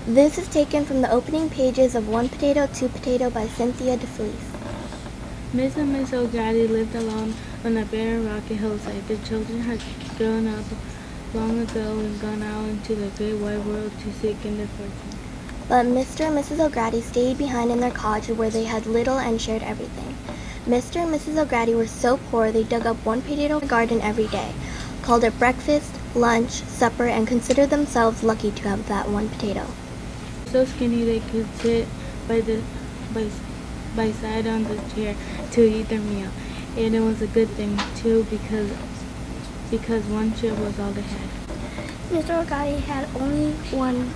This is taken from the opening pages of One Potato, Two Potato by Cynthia DeFelice. Miss and Miss O'Grady lived alone on a barren rocky hillside. The children had grown up long ago and gone out into the great wide world to seek in their fortune. But Mr. and Mrs. O'Grady stayed behind in their cottage where they had little and shared everything. Mr. and Mrs. O'Grady were so poor they dug up one potato garden every day, called it breakfast, lunch, supper, and considered themselves lucky to have that one potato. So skinny they could sit by side on the chair to eat their meal. And it was a good thing too because one chip was all they had. Mr. O'Grady had only one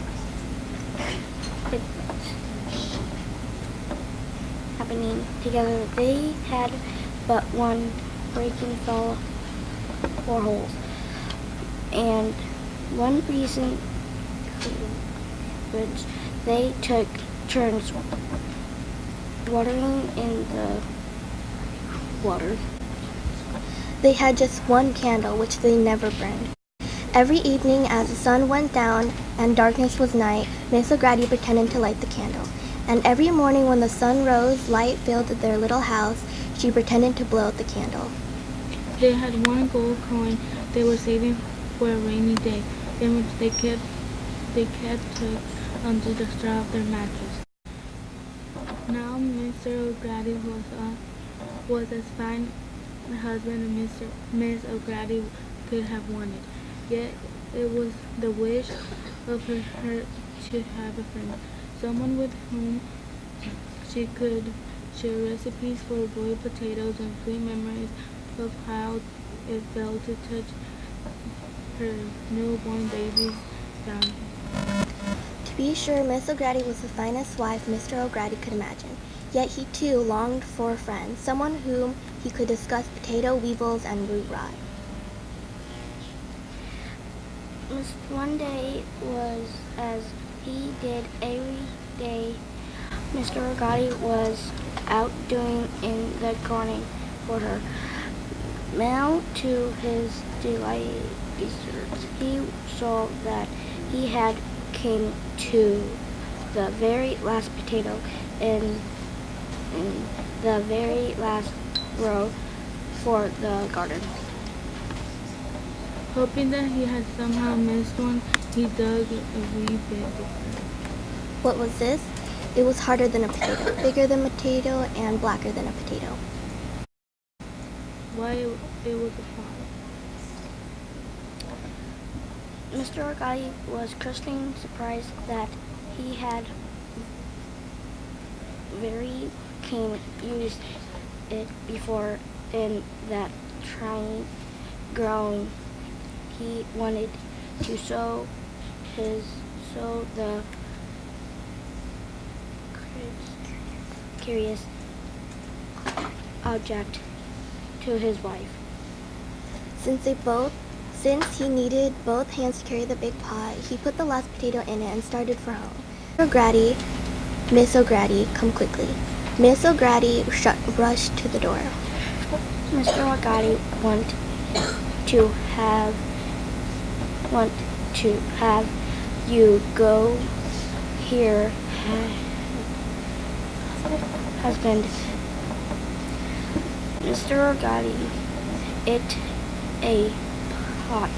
happening together. They had but one breaking fell 4 holes. And one reason which they took turns watering in the water. They had just one candle, which they never burned. Every evening as the sun went down and darkness was night, Miss O'Grady pretended to light the candle. And every morning when the sun rose, light filled their little house, she pretended to blow out the candle. They had one gold coin they were saving for a rainy day, in which they kept tucked under the straw of their mattress. Now Mr. O'Grady was as fine a husband as Miss O'Grady could have wanted. Yet it was the wish of her heart to have a friend, someone with whom she could share recipes for boiled potatoes and sweet memories of how it felt to touch her newborn baby's fountain. To be sure, Miss O'Grady was the finest wife Mr. O'Grady could imagine. Yet he too longed for a friend, someone whom he could discuss potato weevils and root rot. One day was as he did every day. Mr. O'Grady was out doing in the garden for her. Now, to his delight, he saw that he had came to the very last potato in the very last row for the garden. Hoping that he had somehow missed one, he dug a wee bit deeper. What was this? It was harder than a potato, bigger than a potato, and blacker than a potato. Why, it was a pot. Mr. O'Grady was crusting surprised that he had very keen used it before in that trying ground. He wanted to show the curious object to his wife. Since he needed both hands to carry the big pot, he put the last potato in it and started for home. Miss O'Grady, come quickly. Miss O'Grady rushed to the door. Mr. O'Grady want to have you go here, husband. Mr. O'Grady, it a pot.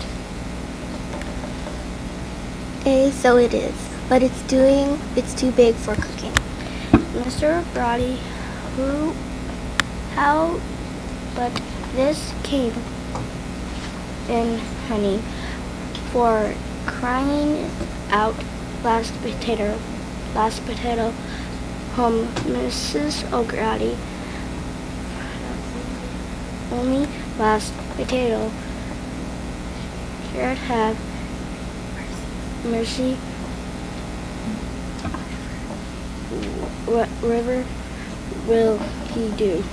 So it is, but it's too big for cooking. Mr. O'Grady, but this came in, honey, for crying out, last potato, Mrs. O'Grady, only last potato, should have mercy, what river will he do?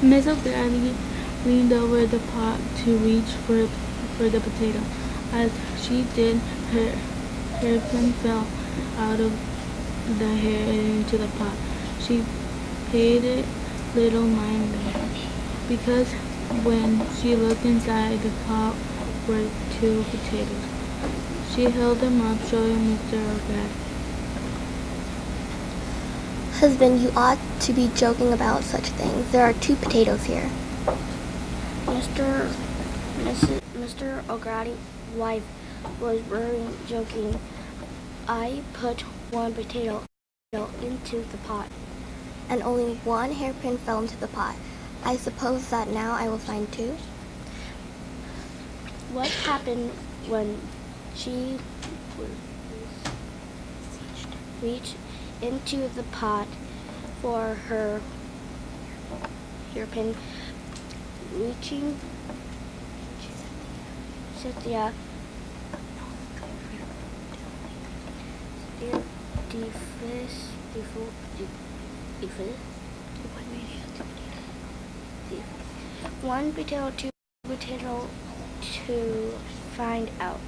Miss O'Grady leaned over the pot to reach for the potato. As she did, her hairpin fell out of the hair and into the pot. She paid it little mind there, because when she looked inside the pot were 2 potatoes. She held them up, showing Mr. O'Grady. Husband, you ought to be joking about such things. There are 2 potatoes here. Mr. O'Grady's wife was very joking. I put 1 potato into the pot. And only 1 hairpin fell into the pot. I suppose that now I will find 2. What happened when she reached into the pot for her hairpin? Reaching, Cynthia one potato, 2 potato to find out.